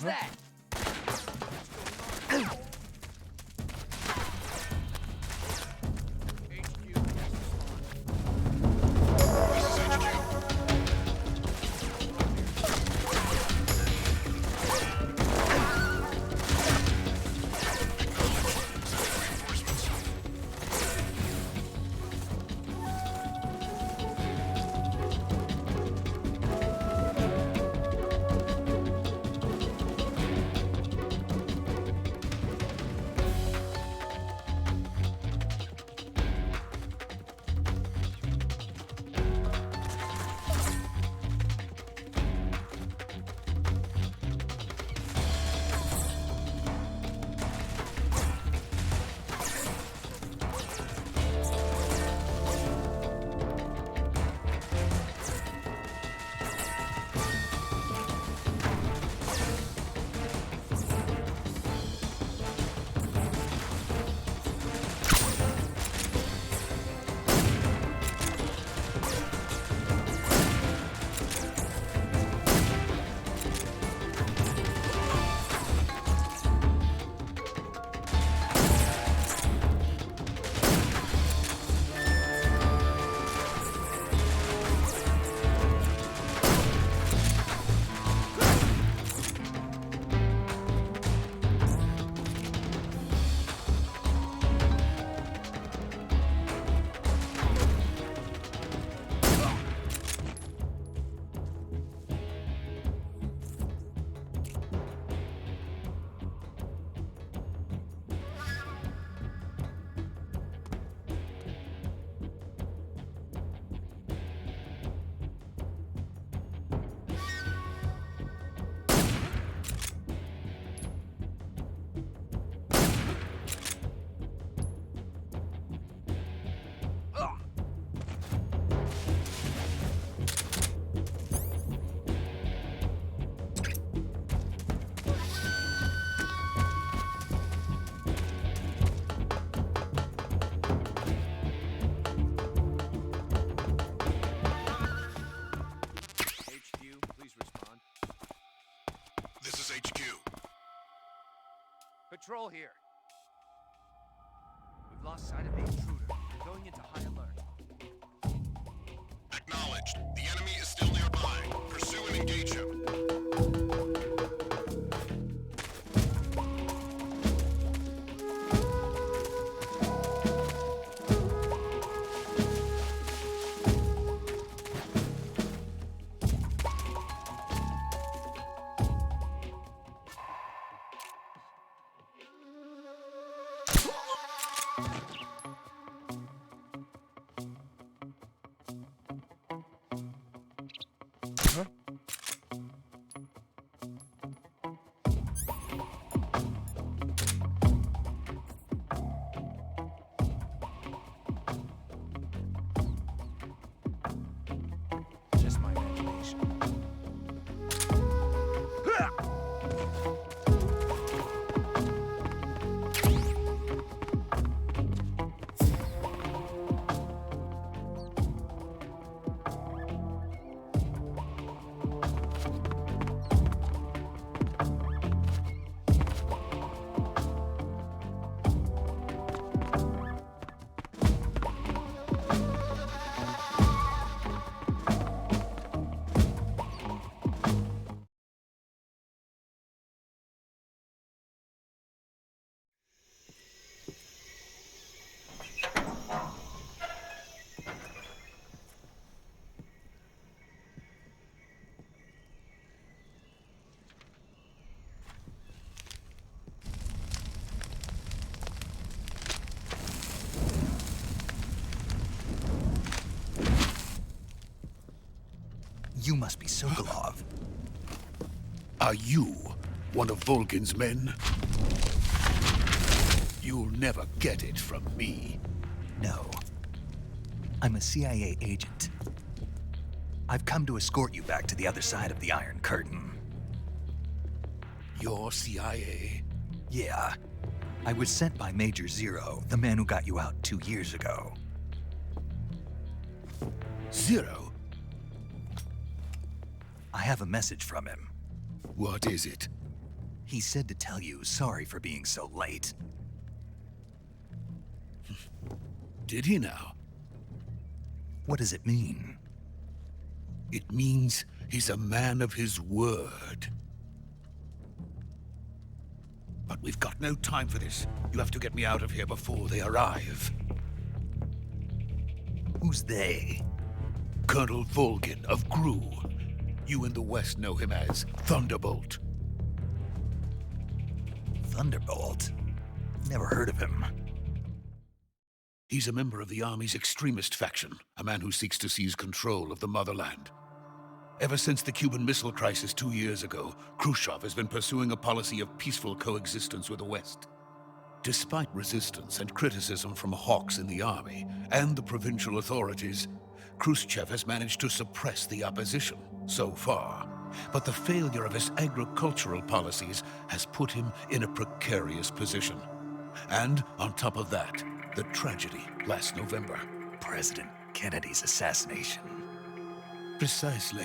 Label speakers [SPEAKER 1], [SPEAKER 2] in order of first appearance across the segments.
[SPEAKER 1] Who's that? Patrol here. We've lost sight of the intruder. We're going into high alert.
[SPEAKER 2] Acknowledged. The enemy is still nearby. Pursue and engage him.
[SPEAKER 1] Just my imagination.
[SPEAKER 3] You must be Sokolov.
[SPEAKER 4] Are you one of Volgin's men? You'll never get it from me.
[SPEAKER 3] No. I'm a CIA agent. I've come to escort you back to the other side of the Iron Curtain.
[SPEAKER 4] You're CIA?
[SPEAKER 3] Yeah. I was sent by Major Zero, the man who got you out 2 years ago.
[SPEAKER 4] Zero?
[SPEAKER 3] I have a message from him.
[SPEAKER 4] What is it?
[SPEAKER 3] He said to tell you sorry for being so late.
[SPEAKER 4] Did he now?
[SPEAKER 3] What does it mean?
[SPEAKER 4] It means he's a man of his word. But we've got no time for this. You have to get me out of here before they arrive.
[SPEAKER 3] Who's they?
[SPEAKER 4] Colonel Volgin of Gru. You in the West know him as Thunderbolt.
[SPEAKER 3] Thunderbolt? Never heard of him.
[SPEAKER 4] He's a member of the Army's extremist faction, a man who seeks to seize control of the motherland. Ever since the Cuban Missile Crisis 2 years ago, Khrushchev has been pursuing a policy of peaceful coexistence with the West. Despite resistance and criticism from hawks in the army and the provincial authorities, Khrushchev has managed to suppress the opposition so far. But the failure of his agricultural policies has put him in a precarious position. And on top of that, the tragedy last November.
[SPEAKER 3] President Kennedy's assassination.
[SPEAKER 4] Precisely.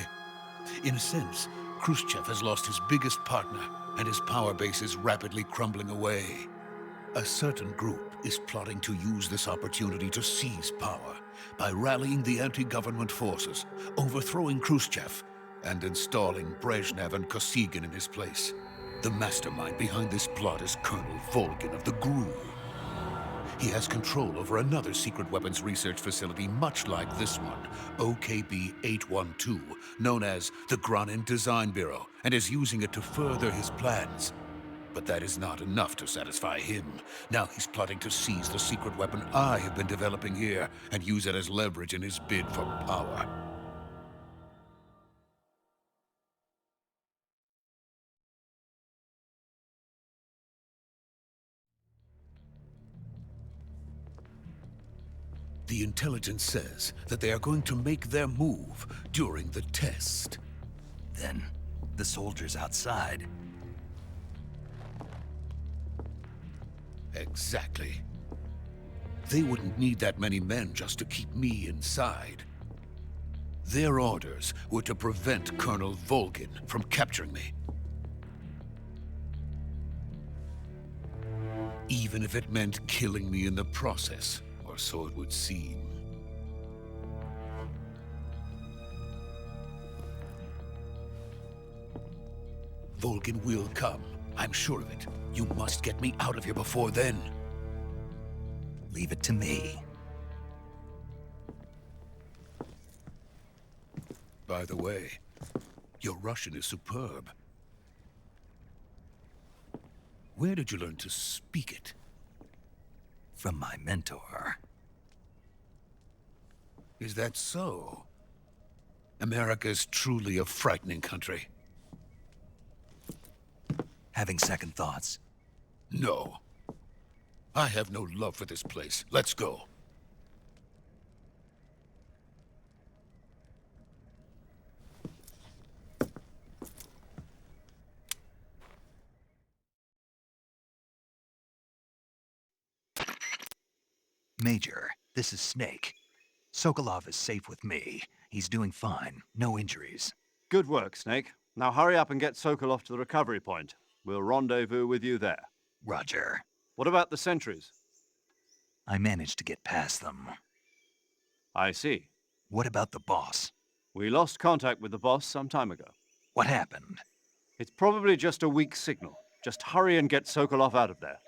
[SPEAKER 4] In a sense, Khrushchev has lost his biggest partner, and his power base is rapidly crumbling away. A certain group is plotting to use this opportunity to seize power by rallying the anti-government forces, overthrowing Khrushchev, and installing Brezhnev and Kosygin in his place. The mastermind behind this plot is Colonel Volgin of the GRU. He has control over another secret weapons research facility much like this one, Pt.02, known as the Granin Design Bureau, and is using it to further his plans. But that is not enough to satisfy him. Now he's plotting to seize the secret weapon I have been developing here and use it as leverage in his bid for power. The intelligence says that they are going to make their move during the test.
[SPEAKER 3] Then, the soldiers outside.
[SPEAKER 4] Exactly. They wouldn't need that many men just to keep me inside. Their orders were to prevent Colonel Volgin from capturing me. Even if it meant killing me in the process, or so it would seem. Volgin will come. I'm sure of it. You must get me out of here before then.
[SPEAKER 3] Leave it to me.
[SPEAKER 4] By the way, your Russian is superb. Where did you learn to speak it?
[SPEAKER 3] From my mentor.
[SPEAKER 4] Is that so? America is truly a frightening country.
[SPEAKER 3] Having second thoughts.
[SPEAKER 4] No. I have no love for this place. Let's go.
[SPEAKER 3] Major, this is Snake. Sokolov is safe with me. He's doing fine. No injuries.
[SPEAKER 5] Good work, Snake. Now hurry up and get Sokolov to the recovery point. We'll rendezvous with you there.
[SPEAKER 3] Roger.
[SPEAKER 5] What about the sentries?
[SPEAKER 3] I managed to get past them.
[SPEAKER 5] I see.
[SPEAKER 3] What about the boss?
[SPEAKER 5] We lost contact with the boss some time ago.
[SPEAKER 3] What happened?
[SPEAKER 5] It's probably just a weak signal. Just hurry and get Sokolov out of there.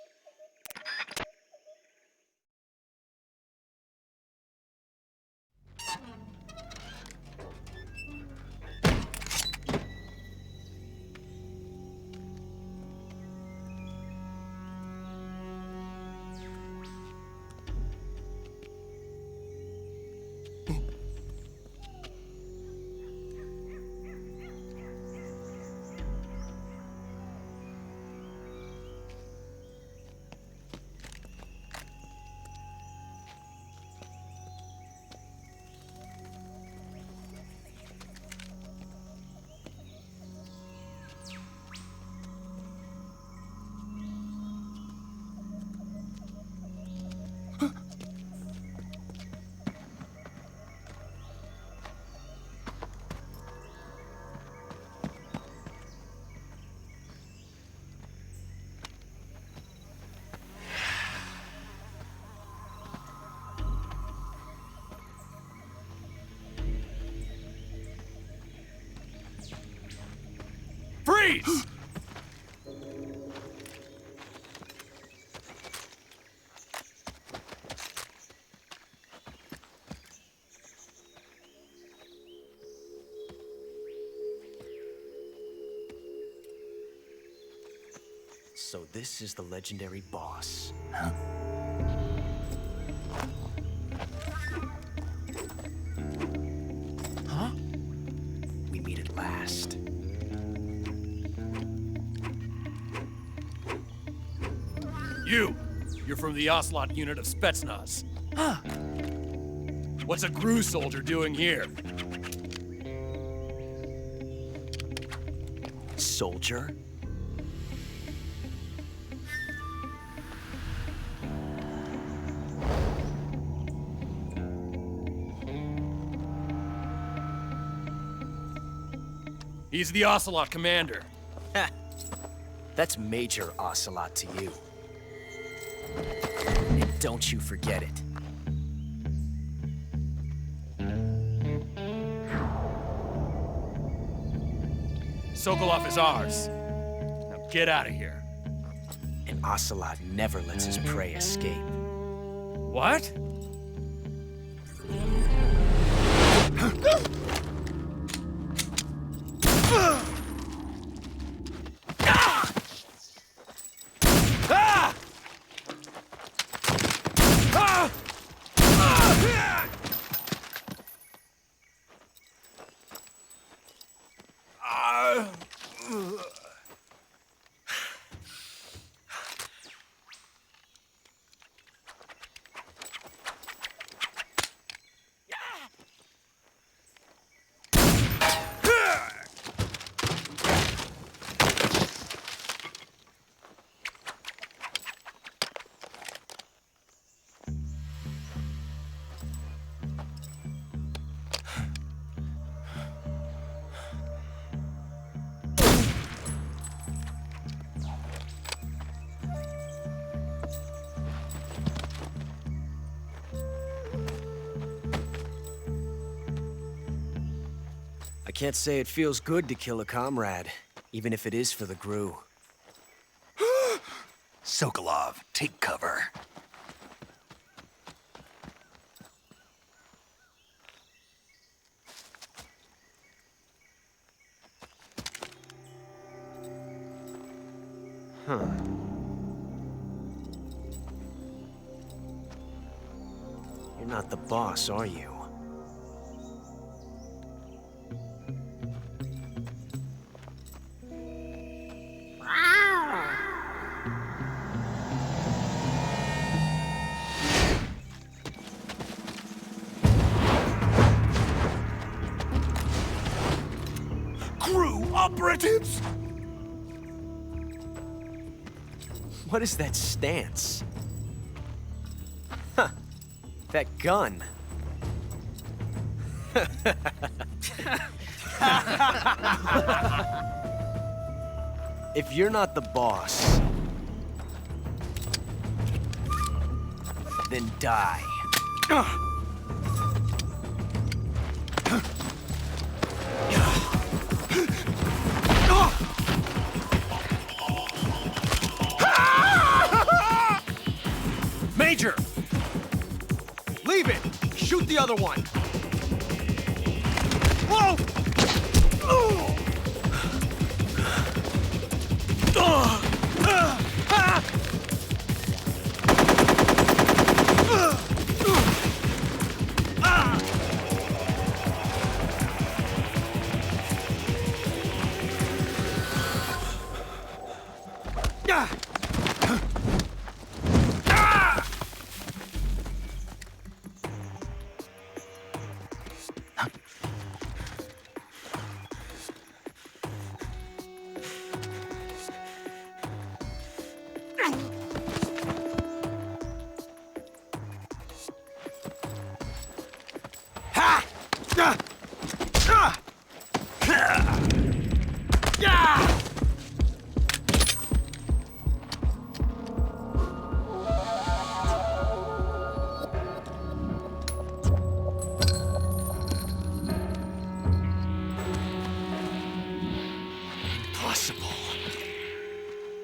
[SPEAKER 6] So this is the legendary boss.
[SPEAKER 3] Huh?
[SPEAKER 6] Huh? We meet at last.
[SPEAKER 1] You're from the Ocelot unit of Spetsnaz. What's a GRU soldier doing here?
[SPEAKER 6] Soldier?
[SPEAKER 1] He's the Ocelot commander.
[SPEAKER 6] Ha! That's Major Ocelot to you. And don't you forget it.
[SPEAKER 1] Sokolov is ours. Now get out of here.
[SPEAKER 6] And Ocelot never lets his prey escape.
[SPEAKER 1] What?
[SPEAKER 6] I can't say it feels good to kill a comrade, even if it is for the GRU.
[SPEAKER 3] Sokolov, take cover.
[SPEAKER 6] Huh. You're not the boss, are you?
[SPEAKER 3] GRU operatives!
[SPEAKER 6] What is that stance? Huh. That gun. If you're not the boss, then die.
[SPEAKER 1] Major! Leave it! Shoot the other one! Whoa!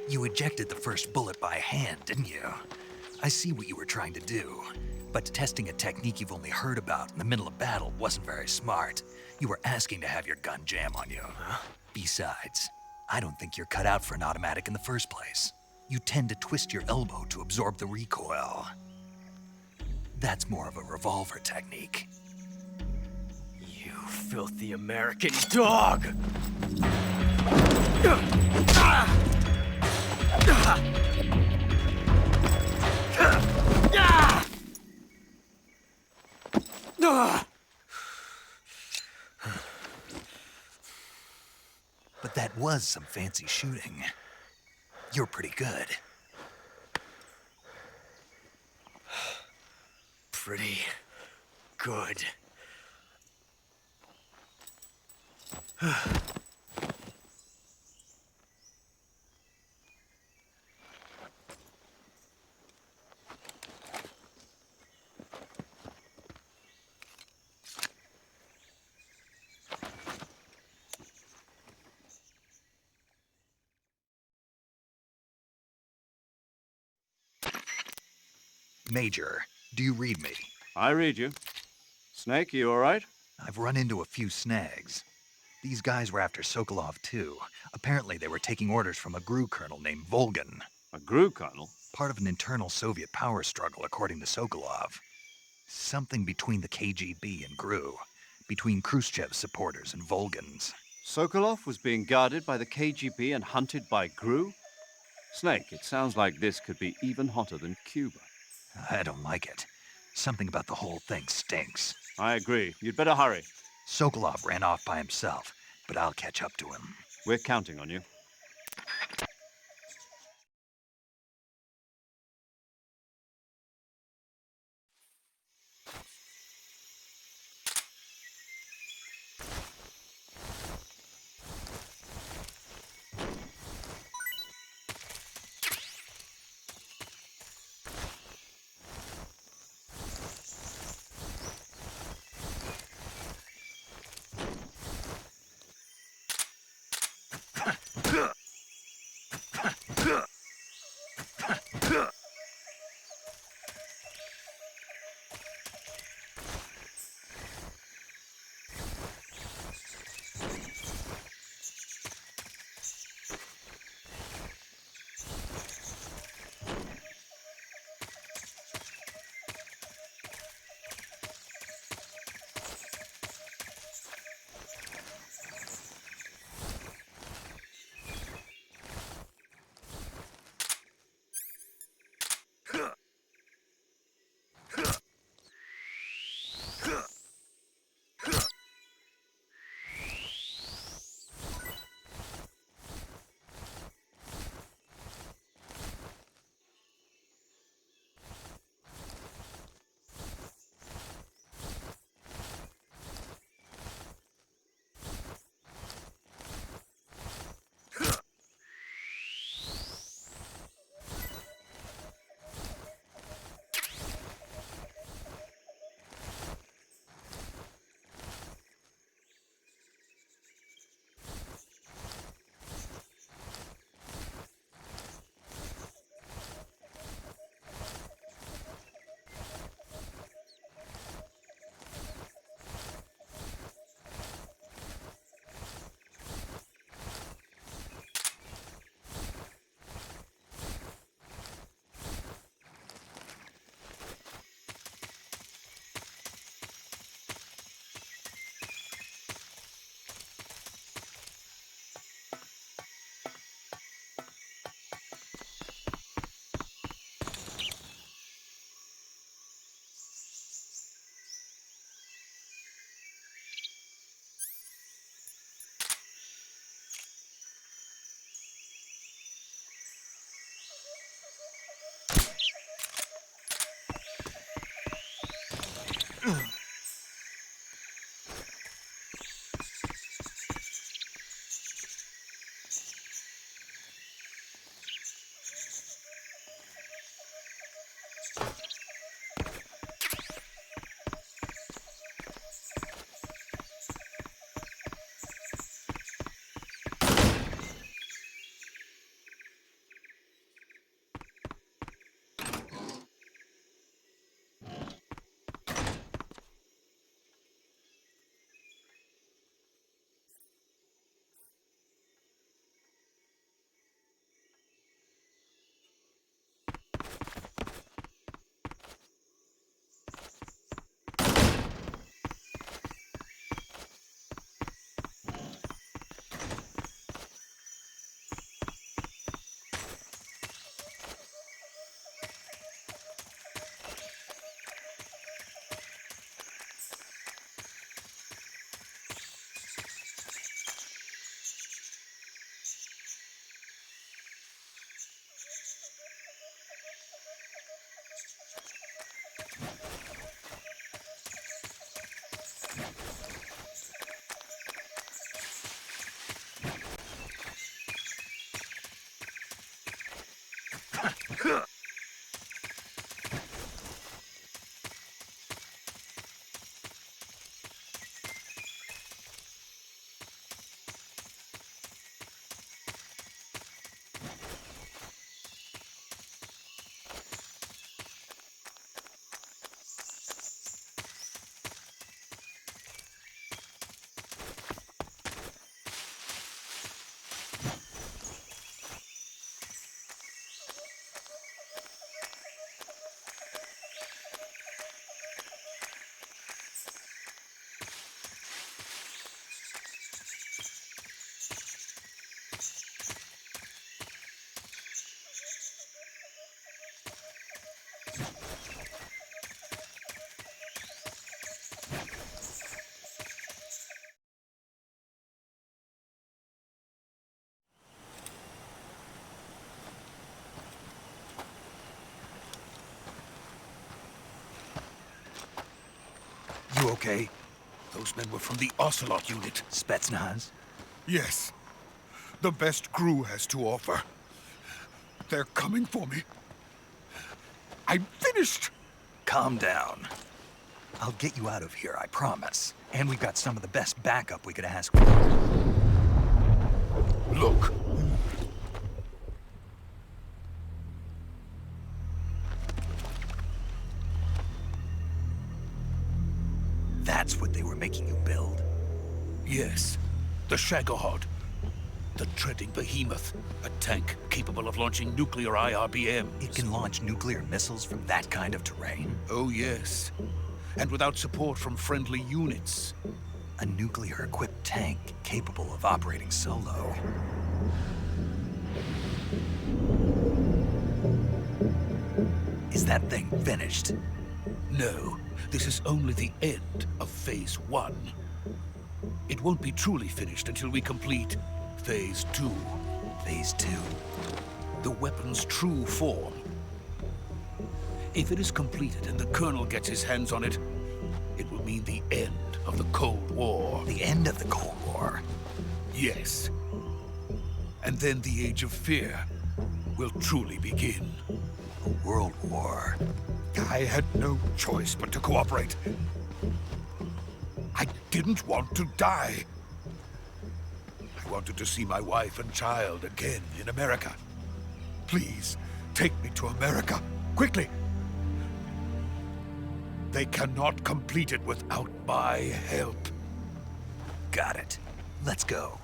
[SPEAKER 3] You ejected the first bullet by hand, didn't you? I see what you were trying to do. But testing a technique you've only heard about in the middle of battle wasn't very smart. You were asking to have your gun jam on you. Huh? Besides, I don't think you're cut out for an automatic in the first place. you tend to twist your elbow to absorb the recoil. That's more of a revolver technique.
[SPEAKER 6] You filthy American dog!
[SPEAKER 3] But that was some fancy shooting. You're pretty good.
[SPEAKER 6] Pretty good.
[SPEAKER 3] Major, do you read me?
[SPEAKER 5] I read you. Snake, you all right?
[SPEAKER 3] I've run into a few snags. These guys were after Sokolov too. Apparently they were taking orders from a GRU colonel named Volgan.
[SPEAKER 5] A GRU colonel?
[SPEAKER 3] Part of an internal Soviet power struggle, according to Sokolov. Something between the KGB and GRU. Between Khrushchev's supporters and Volgan's.
[SPEAKER 5] Sokolov was being guarded by the KGB and hunted by GRU? Snake, it sounds like this could be even hotter than Cuba.
[SPEAKER 3] I don't like it. Something about the whole thing stinks.
[SPEAKER 5] I agree. You'd better hurry.
[SPEAKER 3] Sokolov ran off by himself, but I'll catch up to him.
[SPEAKER 5] We're counting on you.
[SPEAKER 3] You okay?
[SPEAKER 4] Those men were from the Ocelot unit.
[SPEAKER 3] Spetsnaz?
[SPEAKER 4] Yes. The best GRU has to offer. They're coming for me. I'm finished!
[SPEAKER 3] Calm down. I'll get you out of here, I promise. And we've got some of the best backup we could ask for.
[SPEAKER 4] Look.
[SPEAKER 3] That's what they were making you build?
[SPEAKER 4] Yes. The Shagohod. The treading behemoth. A tank capable of launching nuclear IRBMs.
[SPEAKER 3] It can launch nuclear missiles from that kind of terrain?
[SPEAKER 4] Oh, yes. And without support from friendly units.
[SPEAKER 3] A nuclear-equipped tank capable of operating solo. Is that thing finished?
[SPEAKER 4] No, this is only the end of Phase 1. It won't be truly finished until we complete Phase 2.
[SPEAKER 3] Phase 2?
[SPEAKER 4] The weapon's true form. If it is completed and the Colonel gets his hands on it, it will mean the end of the Cold War.
[SPEAKER 3] The end of the Cold War?
[SPEAKER 4] Yes. And then the Age of Fear will truly begin.
[SPEAKER 3] A world war.
[SPEAKER 4] I had no choice but to cooperate. I didn't want to die. I wanted to see my wife and child again in America. Please, take me to America, quickly. They cannot complete it without my help.
[SPEAKER 3] Got it. Let's go.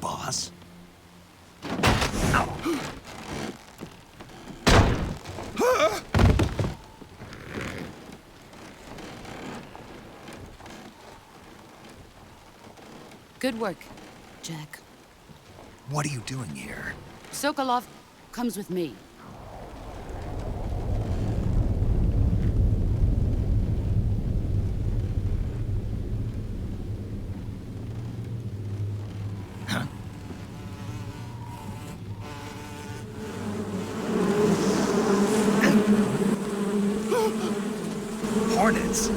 [SPEAKER 3] Boss?
[SPEAKER 7] Good work, Jack.
[SPEAKER 3] What are you doing here?
[SPEAKER 7] Sokolov comes with me.
[SPEAKER 3] Huh? Hornets!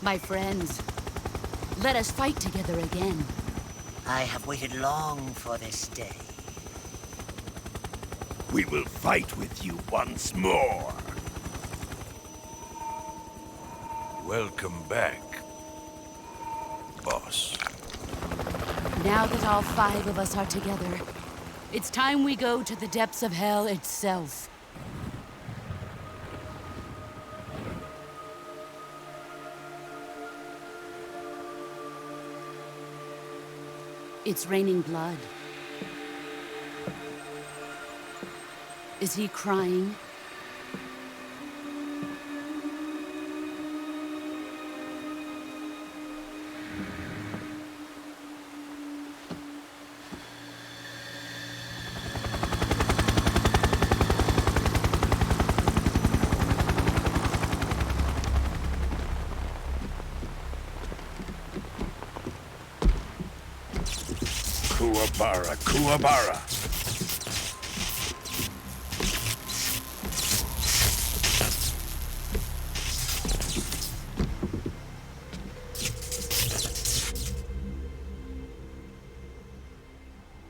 [SPEAKER 7] My friends, let us fight together again.
[SPEAKER 8] I have waited long for this day.
[SPEAKER 9] We will fight with you once more. Welcome back, boss.
[SPEAKER 7] Now that all 5 of us are together, it's time we go to the depths of hell itself. It's raining blood. Is he crying?
[SPEAKER 9] Bara Kuwabara.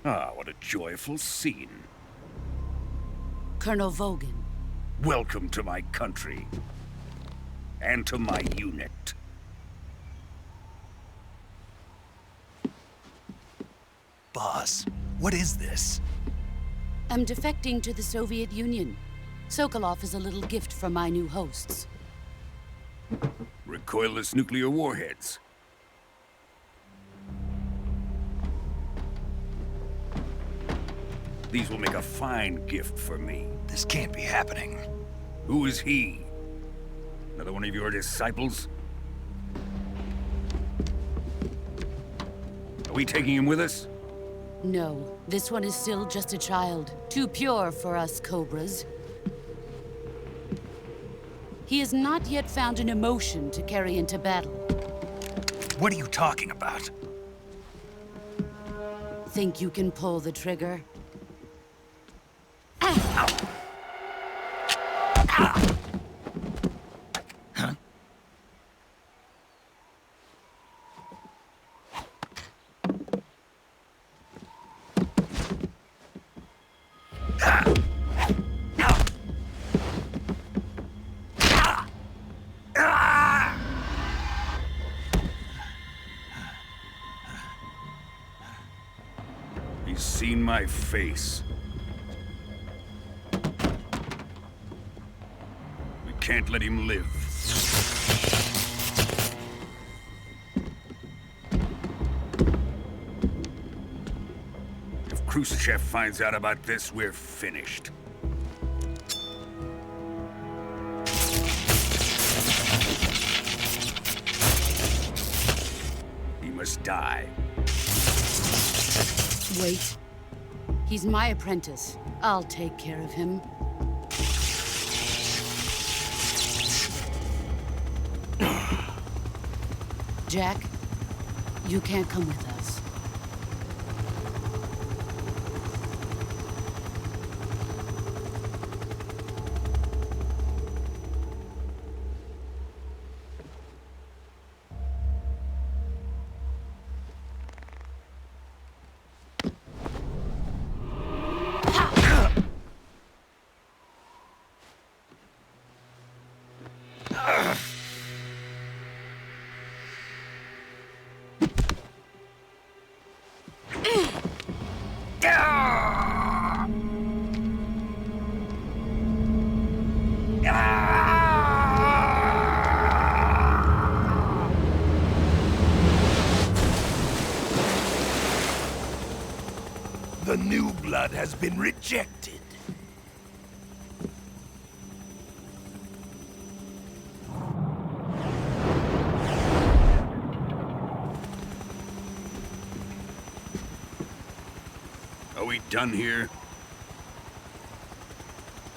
[SPEAKER 9] Ah, what a joyful scene.
[SPEAKER 7] Colonel Vogan.
[SPEAKER 9] Welcome to my country. And to my unit.
[SPEAKER 3] Boss, what is this?
[SPEAKER 7] I'm defecting to the Soviet Union. Sokolov is a little gift from my new hosts.
[SPEAKER 9] Recoilless nuclear warheads. These will make a fine gift for me.
[SPEAKER 3] This can't be happening.
[SPEAKER 9] Who is he? Another one of your disciples? Are we taking him with us?
[SPEAKER 7] No, this one is still just a child. Too pure for us Cobras. He has not yet found an emotion to carry into battle.
[SPEAKER 3] What are you talking about?
[SPEAKER 7] Think you can pull the trigger?
[SPEAKER 9] He's seen my face. We can't let him live. If Khrushchev finds out about this, we're finished. He must die.
[SPEAKER 7] Wait. He's my apprentice. I'll take care of him. Jack, you can't come with us.
[SPEAKER 9] The new blood has been rejected. Are we done here?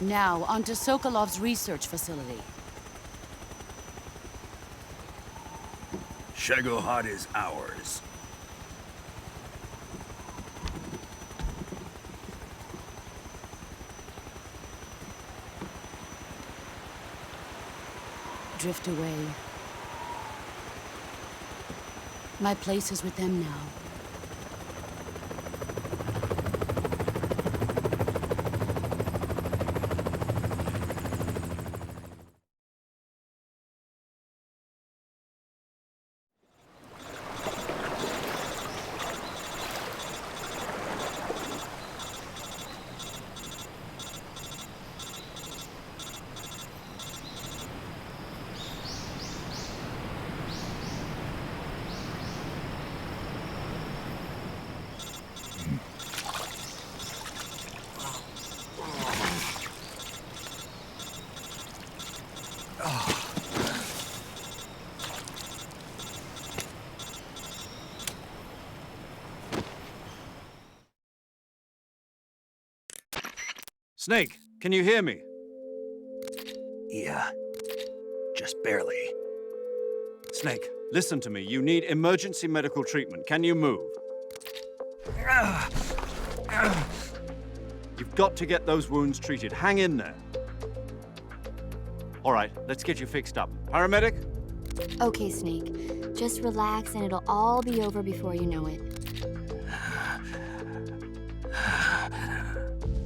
[SPEAKER 7] Now, onto Sokolov's research facility.
[SPEAKER 9] Shagohod is ours.
[SPEAKER 7] Drift away. My place is with them now.
[SPEAKER 5] Snake, can you hear me?
[SPEAKER 3] Yeah, just barely.
[SPEAKER 5] Snake, listen to me. You need emergency medical treatment. Can you move? You've got to get those wounds treated. Hang in there. All right, let's get you fixed up. Paramedic?
[SPEAKER 10] Okay, Snake. Just relax and it'll all be over before you know it.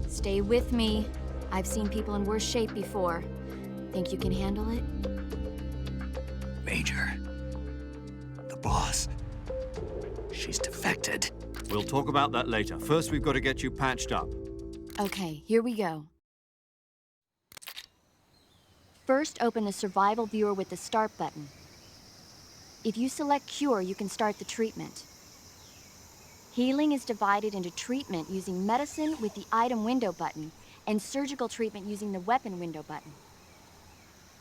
[SPEAKER 10] Stay with me. I've seen people in worse shape before. Think you can handle it?
[SPEAKER 3] Major, the boss, she's defected.
[SPEAKER 5] We'll talk about that later. First, we've got to get you patched up.
[SPEAKER 10] Okay, here we go. First, open the survival viewer with the start button. If you select cure, you can start the treatment. Healing is divided into treatment using medicine with the item window button and surgical treatment using the weapon window button.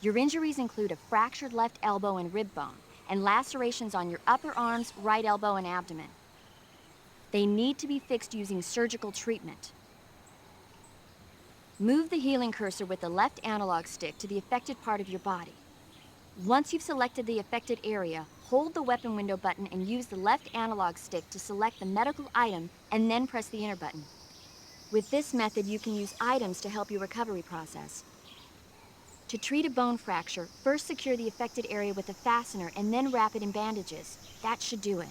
[SPEAKER 10] Your injuries include a fractured left elbow and rib bone and lacerations on your upper arms, right elbow, and abdomen. They need to be fixed using surgical treatment. Move the healing cursor with the left analog stick to the affected part of your body. Once you've selected the affected area, hold the weapon window button and use the left analog stick to select the medical item and then press the enter button. With this method, you can use items to help your recovery process. To treat a bone fracture, first secure the affected area with a fastener and then wrap it in bandages. That should do it.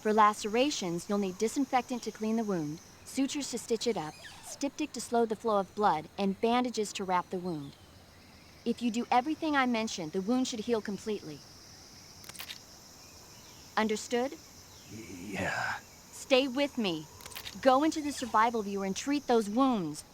[SPEAKER 10] For lacerations, you'll need disinfectant to clean the wound, sutures to stitch it up, styptic to slow the flow of blood, and bandages to wrap the wound. If you do everything I mentioned, the wound should heal completely. Understood?
[SPEAKER 3] Yeah.
[SPEAKER 10] Stay with me. Go into the survival viewer and treat those wounds.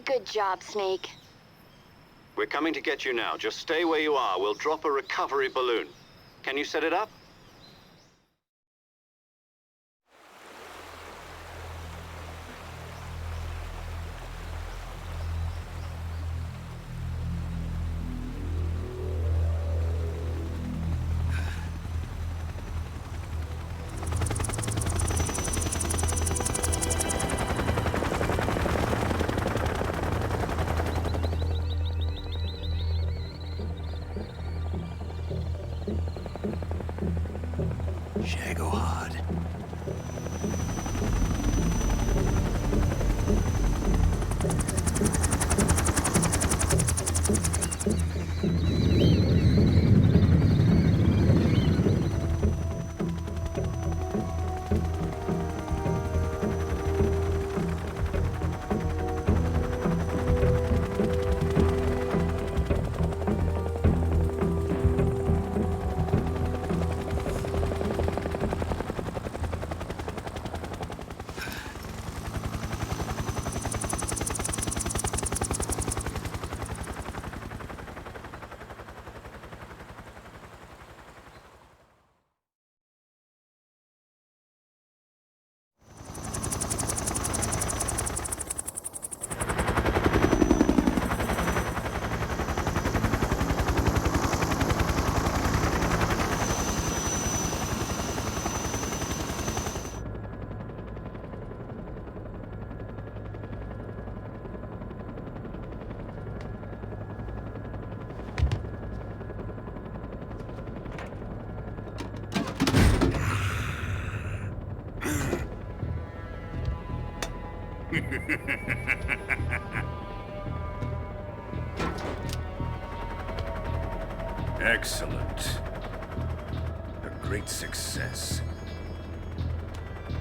[SPEAKER 10] Good job, Snake.
[SPEAKER 5] We're coming to get you now. Just stay where you are. We'll drop a recovery balloon. Can you set it up?
[SPEAKER 9] Excellent. A great success.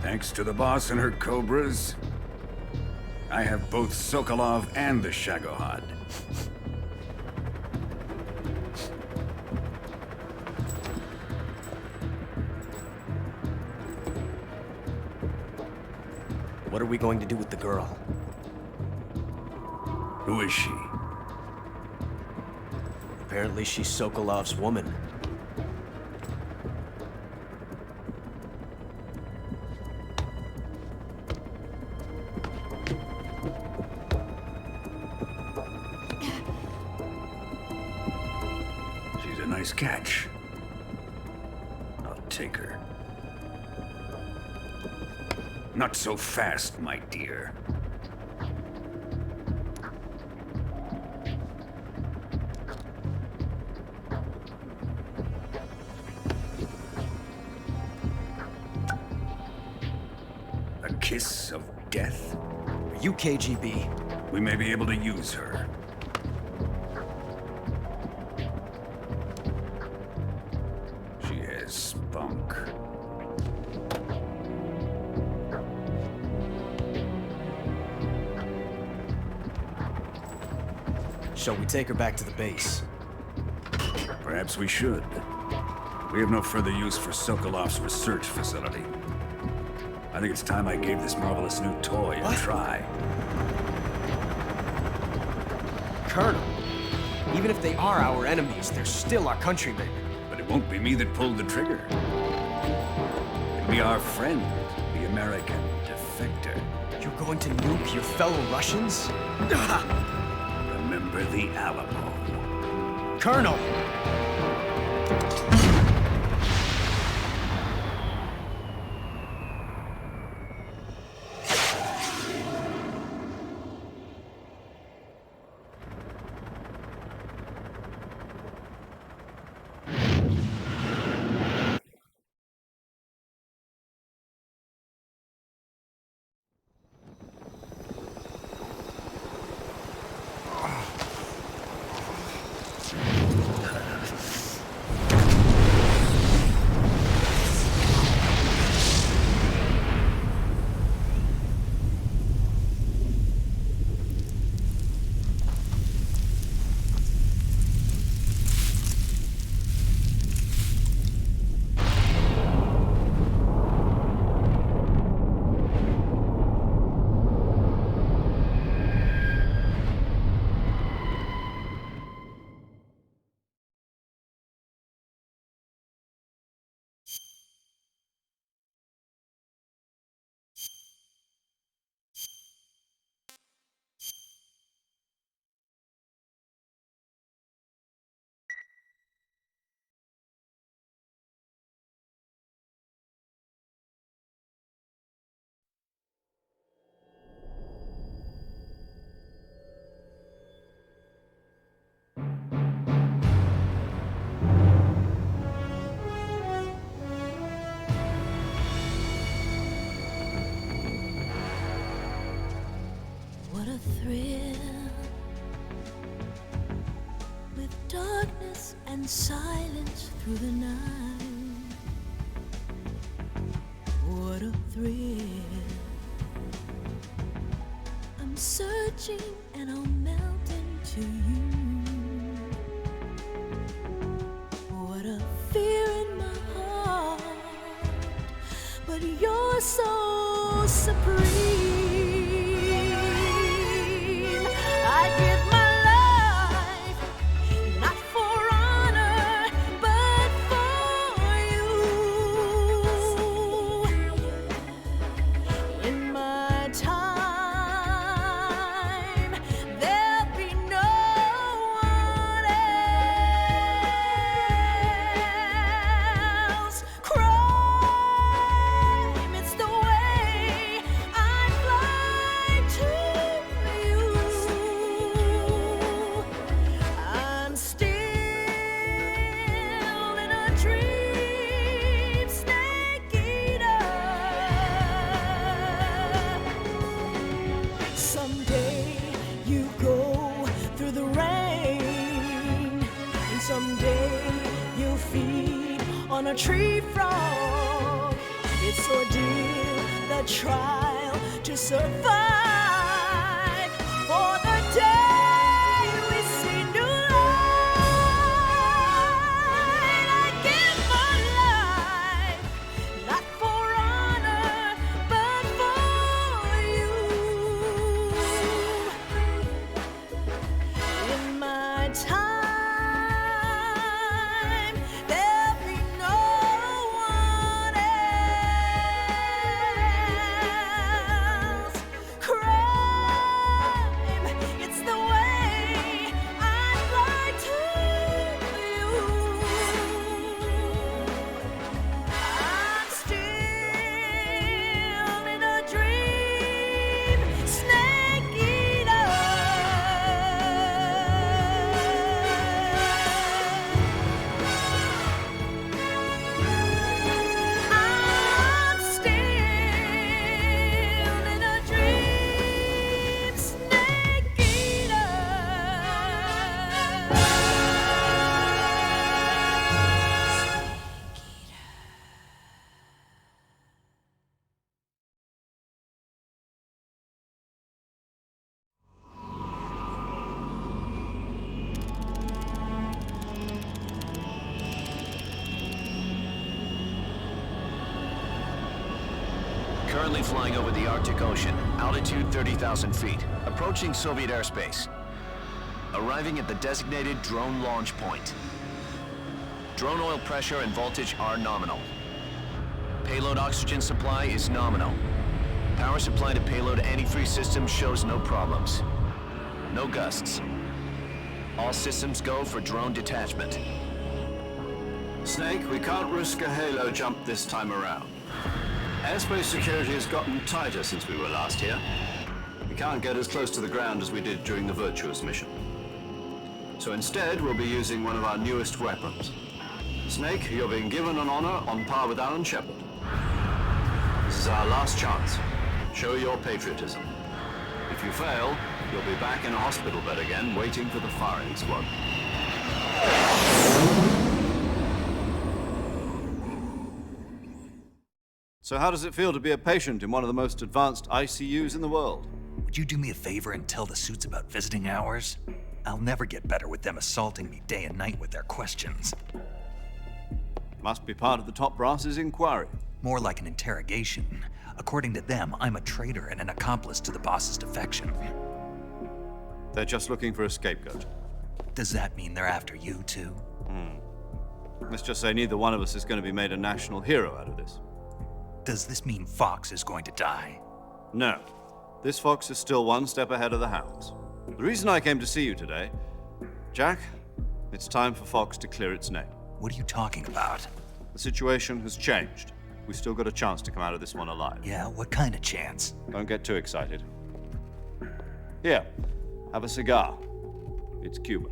[SPEAKER 9] Thanks to the boss and her cobras, I have both Sokolov and the Shagohod.
[SPEAKER 6] What are we going to do with the girl?
[SPEAKER 9] Who is she?
[SPEAKER 6] Apparently she's Sokolov's woman.
[SPEAKER 9] She's a nice catch. I'll take her. Not so fast, my dear. A kiss of death?
[SPEAKER 6] Are you KGB?
[SPEAKER 9] We may be able to use her. She has spunk.
[SPEAKER 6] Shall we take her back to the base?
[SPEAKER 9] Perhaps we should. We have no further use for Sokolov's research facility. I think it's time I gave this marvelous new toy a try.
[SPEAKER 6] Colonel, even if they are our enemies, they're still our countrymen.
[SPEAKER 9] But it won't be me that pulled the trigger. It'll be our friend, the American defector.
[SPEAKER 6] You're going to nuke your fellow Russians?
[SPEAKER 9] Remember the Alamo.
[SPEAKER 6] Colonel!
[SPEAKER 11] What a thrill, with darkness and silence through the night. What a thrill. I'm searching and I'll melt into you. What a fear in my heart, but you're so supreme. I give my life, not for honor, but for you. In my time, there'll be no one else. Crime, it's the way You go through the rain, and someday you'll feed on a tree frog. It's ordeal, the trial to survive. For the day we see new light, I give my life, not for honor, but for you. In my time, there'll be no one else. Crime, it's the way I'd like to you. I'm still in a dream, snake eater. I'm still in a dream, snake eater.
[SPEAKER 12] Currently flying over the Arctic Ocean, altitude 30,000 feet, approaching Soviet airspace. Arriving at the designated drone launch point. Drone oil pressure and voltage are nominal. Payload oxygen supply is nominal. Power supply to payload antifreeze system shows no problems. No gusts. All systems go for drone detachment.
[SPEAKER 5] Snake, we can't risk a halo jump this time around. Airspace security has gotten tighter since we were last here. We can't get as close to the ground as we did during the Virtuous mission. So instead, we'll be using one of our newest weapons. Snake, you're being given an honor on par with Alan Shepard. This is our last chance. Show your patriotism. If you fail, you'll be back in a hospital bed again, waiting for the firing squad. So how does it feel to be a patient in one of the most advanced ICUs in the world?
[SPEAKER 3] Would you do me a favor and tell the suits about visiting hours? I'll never get better with them assaulting me day and night with their questions.
[SPEAKER 5] Must be part of the top brass's inquiry.
[SPEAKER 3] More like an interrogation. According to them, I'm a traitor and an accomplice to the boss's defection.
[SPEAKER 5] They're just looking for a scapegoat.
[SPEAKER 3] Does that mean they're after you, too?
[SPEAKER 5] Let's just say neither one of us is going to be made a national hero out of this.
[SPEAKER 3] Does this mean Fox is going to die?
[SPEAKER 5] No. This fox is still one step ahead of the hounds. The reason I came to see you today, Jack, it's time for Fox to clear its name.
[SPEAKER 3] What are you talking about?
[SPEAKER 5] The situation has changed. We've still got a chance to come out of this one alive.
[SPEAKER 3] Yeah, what kind of chance?
[SPEAKER 5] Don't get too excited. Here, have a cigar. It's Cuban.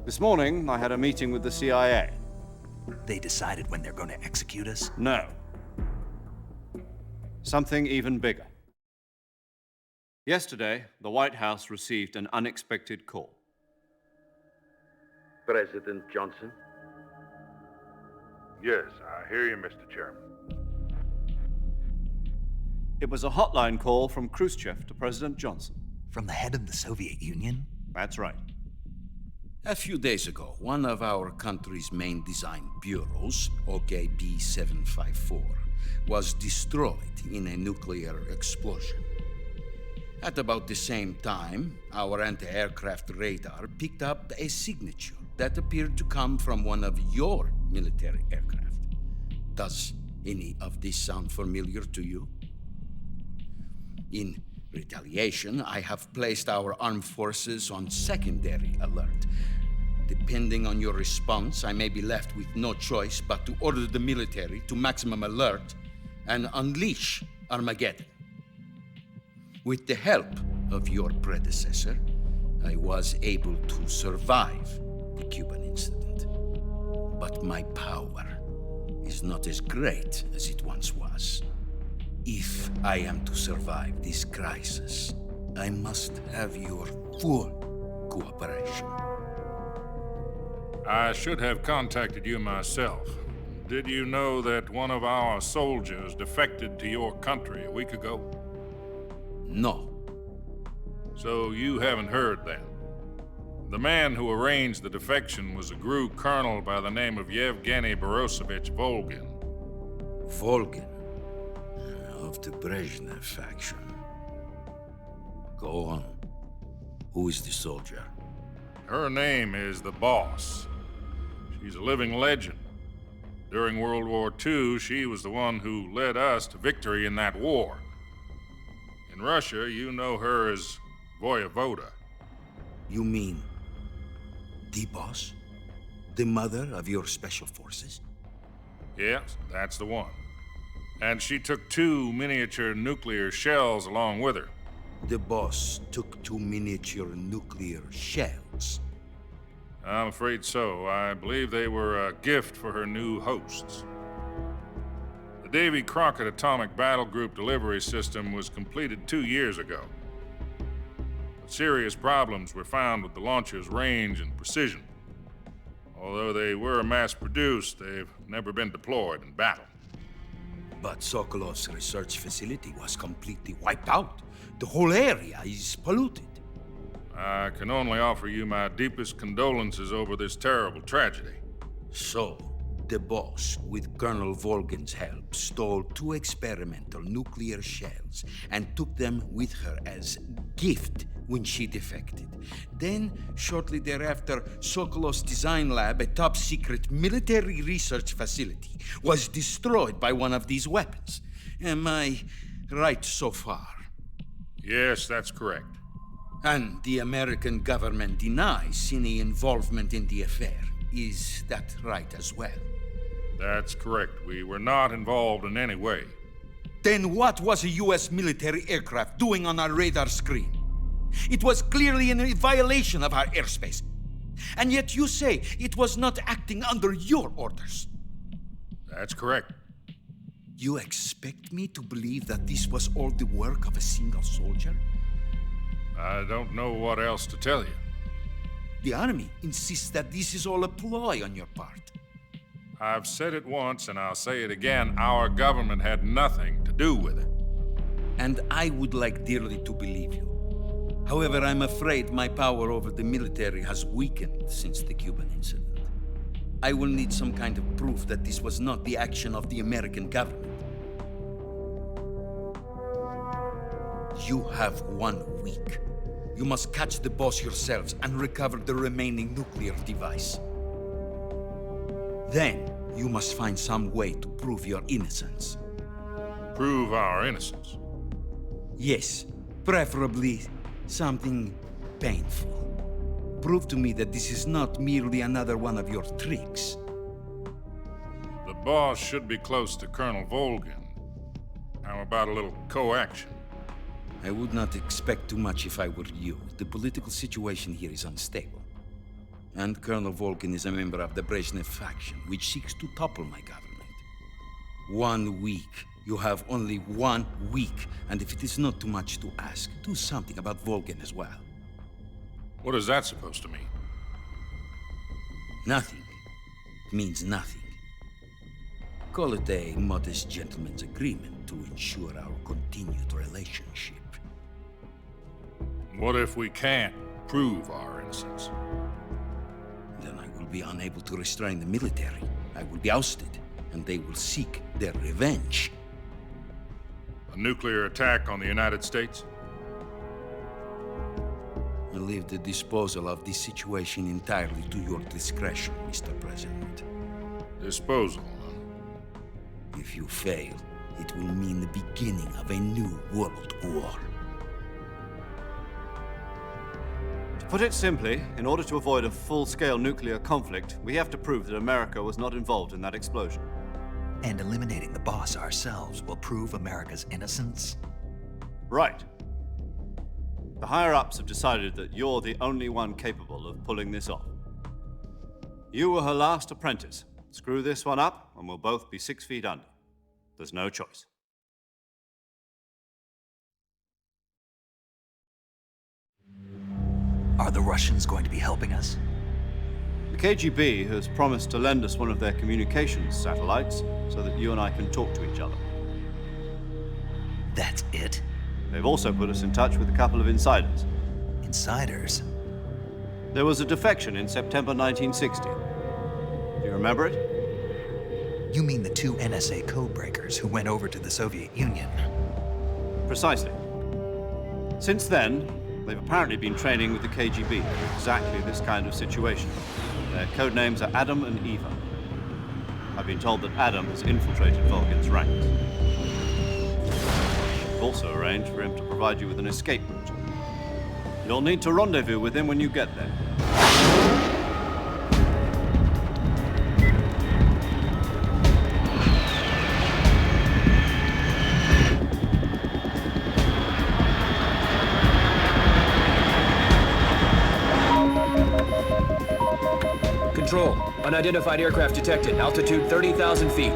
[SPEAKER 5] This morning, I had a meeting with the CIA.
[SPEAKER 3] They decided when they're going to execute us?
[SPEAKER 5] No. Something even bigger. Yesterday, the White House received an unexpected call.
[SPEAKER 13] President Johnson?
[SPEAKER 14] Yes, I hear you, Mr. Chairman.
[SPEAKER 5] It was a hotline call from Khrushchev to President Johnson.
[SPEAKER 3] From the head of the Soviet Union?
[SPEAKER 5] That's right.
[SPEAKER 15] A few days ago, one of our country's main design bureaus, OKB-754, was destroyed in a nuclear explosion. At about the same time, our anti-aircraft radar picked up a signature that appeared to come from one of your military aircraft. Does any of this sound familiar to you? In retaliation, I have placed our armed forces on secondary alert. Depending on your response, I may be left with no choice but to order the military to maximum alert and unleash Armageddon. With the help of your predecessor, I was able to survive the Cuban incident. But my power is not as great as it once was. If I am to survive this crisis, I must have your full cooperation.
[SPEAKER 14] I should have contacted you myself. Did you know that one of our soldiers defected to your country a week ago?
[SPEAKER 15] No.
[SPEAKER 14] So you haven't heard then. The man who arranged the defection was a GRU colonel by the name of Yevgeny Borosovich Volgin.
[SPEAKER 15] Volgin? Of the Brezhnev faction. Go on. Who is the soldier?
[SPEAKER 14] Her name is the Boss. She's a living legend. During World War II, she was the one who led us to victory in that war. In Russia, you know her as Voyevoda.
[SPEAKER 15] You mean the Boss? The mother of your special forces?
[SPEAKER 14] Yes, that's the one. And she took 2 miniature nuclear shells along with her.
[SPEAKER 15] The Boss took 2 miniature nuclear shells?
[SPEAKER 14] I'm afraid so. I believe they were a gift for her new hosts. The Davy Crockett Atomic Battle Group delivery system was completed 2 years ago. But serious problems were found with the launcher's range and precision. Although they were mass-produced, they've never been deployed in battle.
[SPEAKER 15] But Sokolov's research facility was completely wiped out. The whole area is polluted.
[SPEAKER 14] I can only offer you my deepest condolences over this terrible tragedy.
[SPEAKER 15] So, the Boss, with Colonel Volgin's help, stole 2 experimental nuclear shells and took them with her as gift when she defected. Then, shortly thereafter, Sokolov's design lab, a top-secret military research facility, was destroyed by one of these weapons. Am I right so far?
[SPEAKER 14] Yes, that's correct.
[SPEAKER 15] And the American government denies any involvement in the affair. Is that right as well?
[SPEAKER 14] That's correct. We were not involved in any way.
[SPEAKER 15] Then what was a U.S. military aircraft doing on our radar screen? It was clearly in violation of our airspace. And yet you say it was not acting under your orders.
[SPEAKER 14] That's correct.
[SPEAKER 15] You expect me to believe that this was all the work of a single soldier?
[SPEAKER 14] I don't know what else to tell you.
[SPEAKER 15] The Army insists that this is all a ploy on your part.
[SPEAKER 14] I've said it once and I'll say it again. Our government had nothing to do with it.
[SPEAKER 15] And I would like dearly to believe you. However, I'm afraid my power over the military has weakened since the Cuban incident. I will need some kind of proof that this was not the action of the American government. You have 1 week. You must catch the Boss yourselves and recover the remaining nuclear device. Then, you must find some way to prove your innocence.
[SPEAKER 14] Prove our innocence?
[SPEAKER 15] Yes, preferably something painful. Prove to me that this is not merely another one of your tricks.
[SPEAKER 14] The Boss should be close to Colonel Volgin. How about a little coaction?
[SPEAKER 15] I would not expect too much if I were you. The political situation here is unstable. And Colonel Volgin is a member of the Brezhnev faction, which seeks to topple my government. 1 week. You have only 1 week. And if it is not too much to ask, do something about Volgin as well.
[SPEAKER 14] What is that supposed to mean?
[SPEAKER 15] Nothing. It means nothing. Call it a modest gentleman's agreement to ensure our continued relationship.
[SPEAKER 14] What if we can't prove our innocence?
[SPEAKER 15] Then I will be unable to restrain the military. I will be ousted, and they will seek their revenge.
[SPEAKER 14] A nuclear attack on the United States?
[SPEAKER 15] I leave the disposal of this situation entirely to your discretion, Mr. President.
[SPEAKER 14] Disposal?
[SPEAKER 15] If you fail, it will mean the beginning of a new world war.
[SPEAKER 5] To put it simply, in order to avoid a full-scale nuclear conflict, we have to prove that America was not involved in that explosion.
[SPEAKER 3] And eliminating the Boss ourselves will prove America's innocence?
[SPEAKER 5] Right. The higher-ups have decided that you're the only one capable of pulling this off. You were her last apprentice,
[SPEAKER 13] Screw this one up, and we'll both be 6 feet under. There's no choice.
[SPEAKER 3] Are the Russians going to be helping us?
[SPEAKER 13] The KGB has promised to lend us one of their communications satellites so that you and I can talk to each other.
[SPEAKER 3] That's it?
[SPEAKER 13] They've also put us in touch with a couple of insiders.
[SPEAKER 3] Insiders?
[SPEAKER 13] There was a defection in September 1960. Do you remember it?
[SPEAKER 3] You mean the 2 NSA codebreakers who went over to the Soviet Union?
[SPEAKER 13] Precisely. Since then, they've apparently been training with the KGB for exactly this kind of situation. Their code names are Adam and Eva. I've been told that Adam has infiltrated Volgin's ranks. We've also arranged for him to provide you with an escape route. You'll need to rendezvous with him when you get there.
[SPEAKER 6] Control. Unidentified aircraft detected. Altitude 30,000 feet.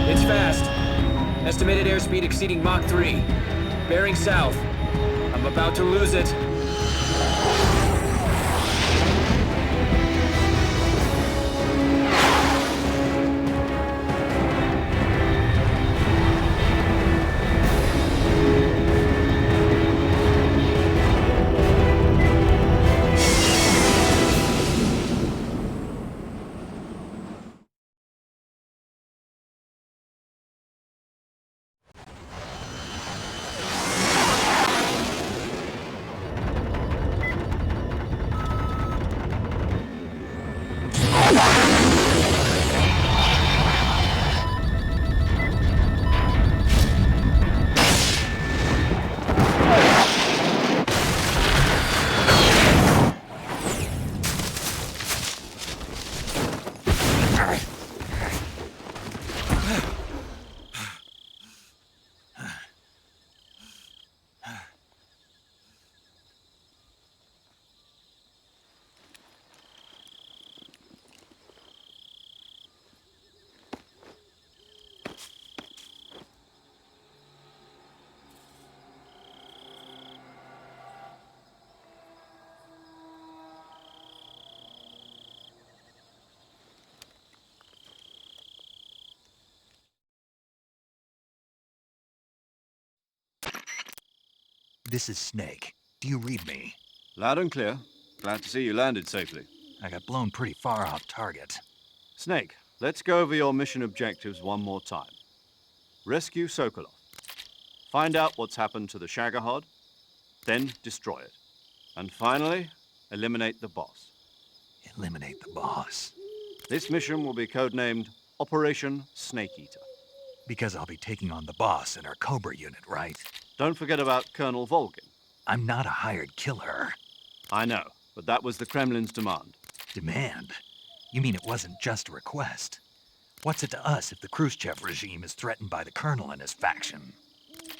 [SPEAKER 6] It's fast. Estimated airspeed exceeding Mach 3. Bearing south. I'm about to lose it.
[SPEAKER 3] This is Snake. Do you read me?
[SPEAKER 13] Loud and clear. Glad to see you landed safely.
[SPEAKER 3] I got blown pretty far off target.
[SPEAKER 13] Snake, let's go over your mission objectives one more time. Rescue Sokolov. Find out what's happened to the Shagohod, then destroy it. And finally, eliminate the boss.
[SPEAKER 3] Eliminate the boss?
[SPEAKER 13] This mission will be codenamed Operation Snake Eater.
[SPEAKER 3] Because I'll be taking on the boss in our Cobra unit, right?
[SPEAKER 13] Don't forget about Colonel Volgin.
[SPEAKER 3] I'm not a hired killer.
[SPEAKER 13] I know, but that was the Kremlin's demand.
[SPEAKER 3] Demand? You mean it wasn't just a request? What's it to us if the Khrushchev regime is threatened by the Colonel and his faction?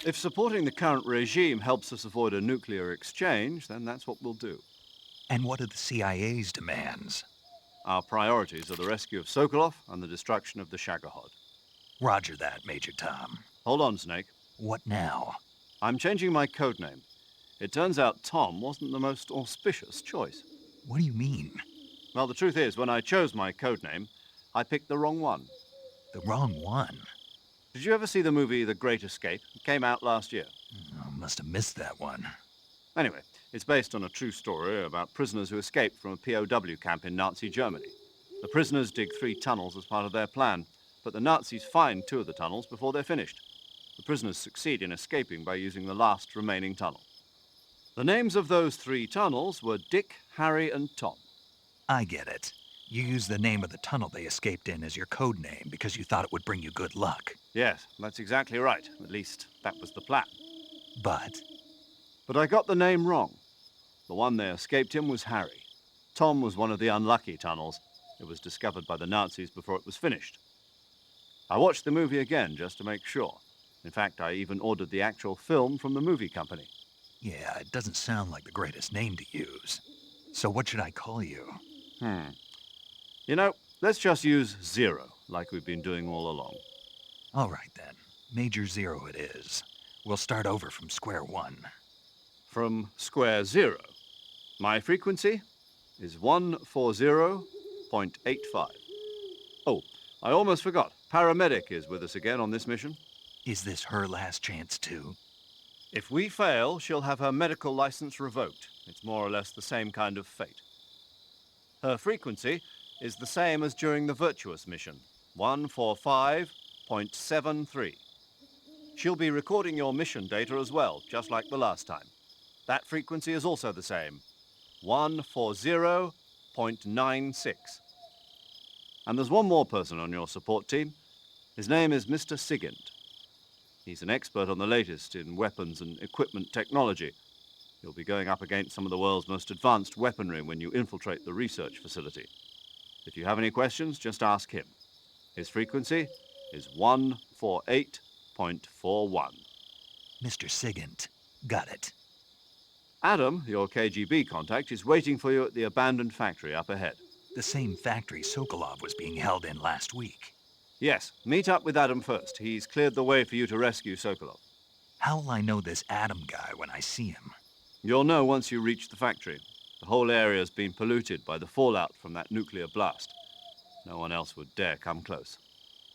[SPEAKER 13] If supporting the current regime helps us avoid a nuclear exchange, then that's what we'll do.
[SPEAKER 3] And what are the CIA's demands?
[SPEAKER 13] Our priorities are the rescue of Sokolov and the destruction of the Shagohod.
[SPEAKER 3] Roger that, Major Tom.
[SPEAKER 13] Hold on, Snake.
[SPEAKER 3] What now?
[SPEAKER 13] I'm changing my codename. It turns out Tom wasn't the most auspicious choice.
[SPEAKER 3] What do you mean?
[SPEAKER 13] Well, the truth is, when I chose my codename, I picked the wrong one.
[SPEAKER 3] The wrong one?
[SPEAKER 13] Did you ever see the movie The Great Escape? It came out last year.
[SPEAKER 3] Oh, must have missed that one.
[SPEAKER 13] Anyway, it's based on a true story about prisoners who escaped from a POW camp in Nazi Germany. The prisoners dig 3 tunnels as part of their plan, but the Nazis find 2 of the tunnels before they're finished. The prisoners succeed in escaping by using the last remaining tunnel. The names of those 3 tunnels were Dick, Harry, and Tom.
[SPEAKER 3] I get it. You used the name of the tunnel they escaped in as your code name because you thought it would bring you good luck.
[SPEAKER 13] Yes, that's exactly right. At least, that was the plan.
[SPEAKER 3] But
[SPEAKER 13] I got the name wrong. The one they escaped in was Harry. Tom was one of the unlucky tunnels. It was discovered by the Nazis before it was finished. I watched the movie again just to make sure. In fact, I even ordered the actual film from the movie company.
[SPEAKER 3] Yeah, it doesn't sound like the greatest name to use. So what should I call you?
[SPEAKER 13] You know, let's just use Zero, like we've been doing all along.
[SPEAKER 3] All right then. Major Zero it is. We'll start over from square one.
[SPEAKER 13] From square zero. My frequency is 140.85. Oh, I almost forgot. Paramedic is with us again on this mission.
[SPEAKER 3] Is this her last chance too?
[SPEAKER 13] If we fail, she'll have her medical license revoked. It's more or less the same kind of fate. Her frequency is the same as during the Virtuous mission, 145.73. She'll be recording your mission data as well, just like the last time. That frequency is also the same, 140.96. And there's one more person on your support team. His name is Mr. Sigint. He's an expert on the latest in weapons and equipment technology. You'll be going up against some of the world's most advanced weaponry when you infiltrate the research facility. If you have any questions, just ask him. His frequency is 148.41.
[SPEAKER 3] Mr. Sigint. Got it.
[SPEAKER 13] Adam, your KGB contact, is waiting for you at the abandoned factory up ahead.
[SPEAKER 3] The same factory Sokolov was being held in last week.
[SPEAKER 13] Yes, meet up with Adam first. He's cleared the way for you to rescue Sokolov.
[SPEAKER 3] How'll I know this Adam guy when I see him?
[SPEAKER 13] You'll know once you reach the factory. The whole area's been polluted by the fallout from that nuclear blast. No one else would dare come close.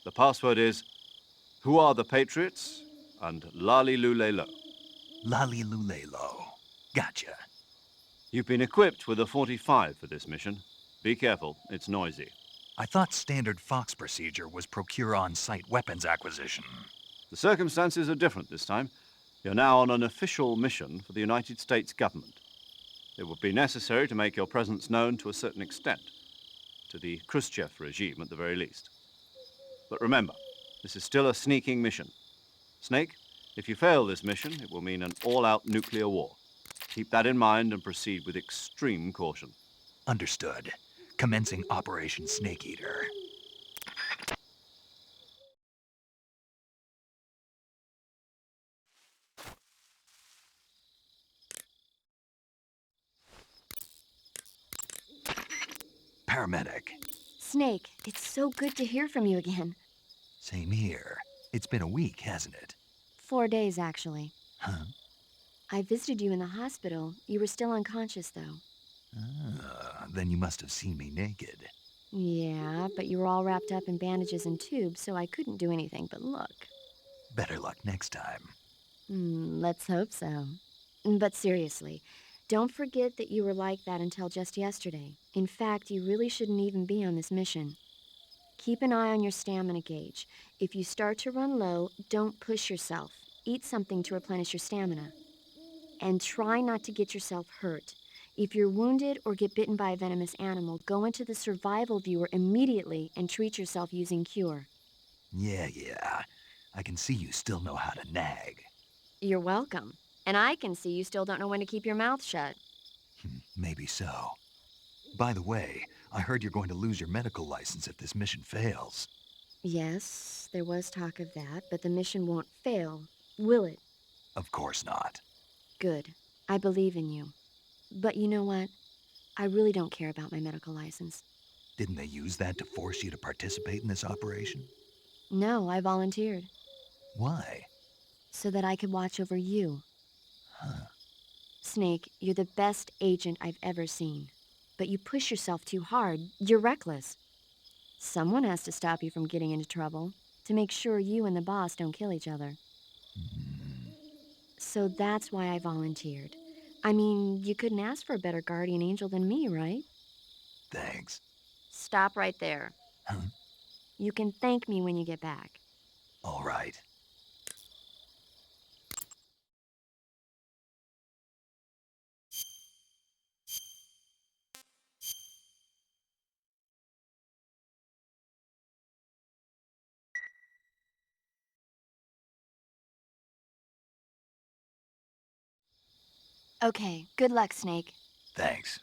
[SPEAKER 13] The password is, "Who are the Patriots?" and Lali Lulelo.
[SPEAKER 3] Lali Lulelo. Gotcha.
[SPEAKER 13] You've been equipped with a 45 for this mission. Be careful, it's noisy.
[SPEAKER 3] I thought standard Fox procedure was procure on-site weapons acquisition.
[SPEAKER 13] The circumstances are different this time. You're now on an official mission for the United States government. It would be necessary to make your presence known to a certain extent, to the Khrushchev regime at the very least. But remember, this is still a sneaking mission. Snake, if you fail this mission, it will mean an all-out nuclear war. Keep that in mind and proceed with extreme caution.
[SPEAKER 3] Understood. Commencing Operation Snake Eater. Paramedic.
[SPEAKER 10] Snake, it's so good to hear from you again.
[SPEAKER 3] Same here. It's been a week, hasn't it?
[SPEAKER 10] 4 days, actually.
[SPEAKER 3] Huh?
[SPEAKER 10] I visited you in the hospital. You were still unconscious, though.
[SPEAKER 3] Then you must have seen me naked.
[SPEAKER 10] Yeah, but you were all wrapped up in bandages and tubes, so I couldn't do anything but look.
[SPEAKER 3] Better luck next time.
[SPEAKER 10] Let's hope so. But seriously, don't forget that you were like that until just yesterday. In fact, you really shouldn't even be on this mission. Keep an eye on your stamina gauge. If you start to run low, don't push yourself. Eat something to replenish your stamina. And try not to get yourself hurt. If you're wounded or get bitten by a venomous animal, go into the survival viewer immediately and treat yourself using Cure.
[SPEAKER 3] Yeah. I can see you still know how to nag.
[SPEAKER 10] You're welcome. And I can see you still don't know when to keep your mouth shut.
[SPEAKER 3] Maybe so. By the way, I heard you're going to lose your medical license if this mission fails.
[SPEAKER 10] Yes, there was talk of that, but the mission won't fail, will it?
[SPEAKER 3] Of course not.
[SPEAKER 10] Good. I believe in you. But you know what? I really don't care about my medical license.
[SPEAKER 3] Didn't they use that to force you to participate in this operation?
[SPEAKER 10] No, I volunteered.
[SPEAKER 3] Why?
[SPEAKER 10] So that I could watch over you.
[SPEAKER 3] Huh.
[SPEAKER 10] Snake, you're the best agent I've ever seen. But you push yourself too hard. You're reckless. Someone has to stop you from getting into trouble, to make sure you and the boss don't kill each other. So that's why I volunteered. I mean, you couldn't ask for a better guardian angel than me, right?
[SPEAKER 3] Thanks.
[SPEAKER 10] Stop right there.
[SPEAKER 3] Huh?
[SPEAKER 10] You can thank me when you get back.
[SPEAKER 3] All right.
[SPEAKER 10] Okay, good luck, Snake.
[SPEAKER 3] Thanks.